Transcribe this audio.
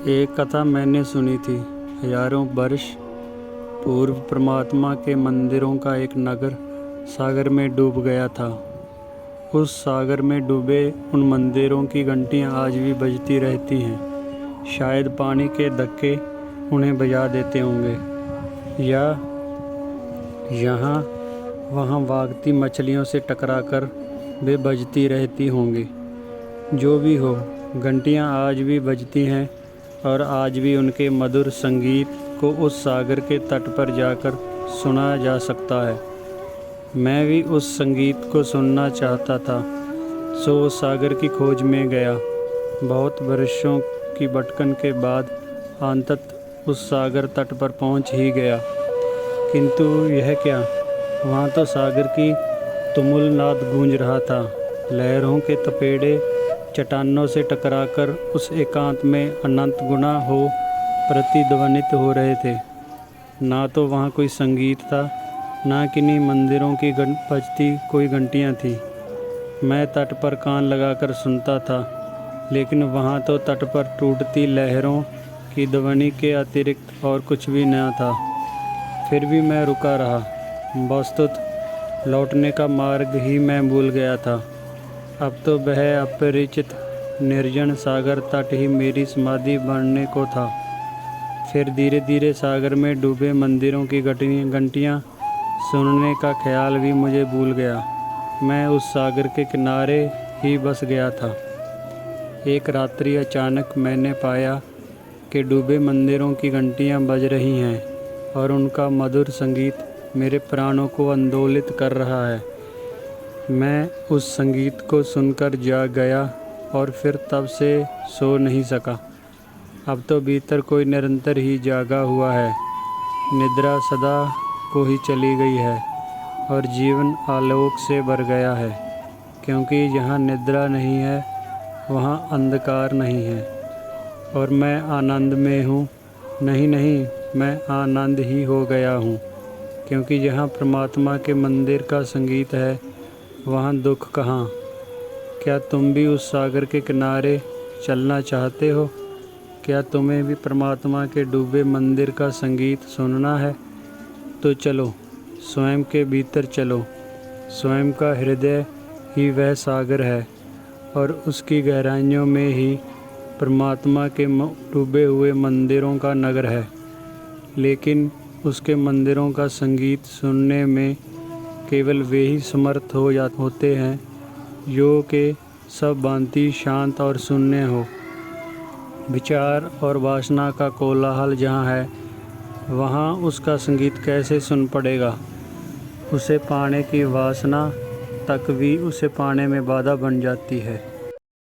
एक कथा मैंने सुनी थी। हजारों वर्ष पूर्व परमात्मा के मंदिरों का एक नगर सागर में डूब गया था। उस सागर में डूबे उन मंदिरों की घंटियां आज भी बजती रहती हैं। शायद पानी के धक्के उन्हें बजा देते होंगे, या यहाँ वहाँ भागती मछलियों से टकराकर वे बजती रहती होंगी। जो भी हो, घंटियाँ आज भी बजती हैं और आज भी उनके मधुर संगीत को उस सागर के तट पर जाकर सुना जा सकता है। मैं भी उस संगीत को सुनना चाहता था, सो उस सागर की खोज में गया। बहुत वर्षों की भटकन के बाद अंततः उस सागर तट पर पहुंच ही गया। किंतु यह क्या, वहाँ तो सागर की तुमुल नाद गूंज रहा था। लहरों के तपेड़े चट्टानों से टकराकर उस एकांत में अनंत गुना हो प्रतिध्वनित हो रहे थे। ना तो वहाँ कोई संगीत था, ना किन्हीं मंदिरों की बजती कोई घंटियाँ थी। मैं तट पर कान लगाकर सुनता था, लेकिन वहाँ तो तट पर टूटती लहरों की ध्वनि के अतिरिक्त और कुछ भी न था। फिर भी मैं रुका रहा। वस्तुतः लौटने का मार्ग ही मैं भूल गया था। अब तो वह अपरिचित निर्जन सागर तट ही मेरी समाधि बनने को था। फिर धीरे धीरे सागर में डूबे मंदिरों की घंटियाँ सुनने का ख्याल भी मुझे भूल गया। मैं उस सागर के किनारे ही बस गया था। एक रात्रि अचानक मैंने पाया कि डूबे मंदिरों की घंटियाँ बज रही हैं और उनका मधुर संगीत मेरे प्राणों को आंदोलित कर रहा है। मैं उस संगीत को सुनकर जाग गया और फिर तब से सो नहीं सका। अब तो भीतर कोई निरंतर ही जागा हुआ है। निद्रा सदा को ही चली गई है और जीवन आलोक से भर गया है, क्योंकि जहाँ निद्रा नहीं है वहाँ अंधकार नहीं है। और मैं आनंद में हूँ। नहीं, मैं आनंद ही हो गया हूँ, क्योंकि जहाँ परमात्मा के मंदिर का संगीत है वहाँ दुख कहाँ। क्या तुम भी उस सागर के किनारे चलना चाहते हो? क्या तुम्हें भी परमात्मा के डूबे मंदिर का संगीत सुनना है? तो चलो, स्वयं के भीतर चलो। स्वयं का हृदय ही वह सागर है और उसकी गहराइयों में ही परमात्मा के डूबे हुए मंदिरों का नगर है। लेकिन उसके मंदिरों का संगीत सुनने में केवल वे ही समर्थ होते हैं जो कि सब भांति शांत और शून्य हो। विचार और वासना का कोलाहल जहाँ है, वहाँ उसका संगीत कैसे सुन पड़ेगा? उसे पाने की वासना तक भी उसे पाने में बाधा बन जाती है।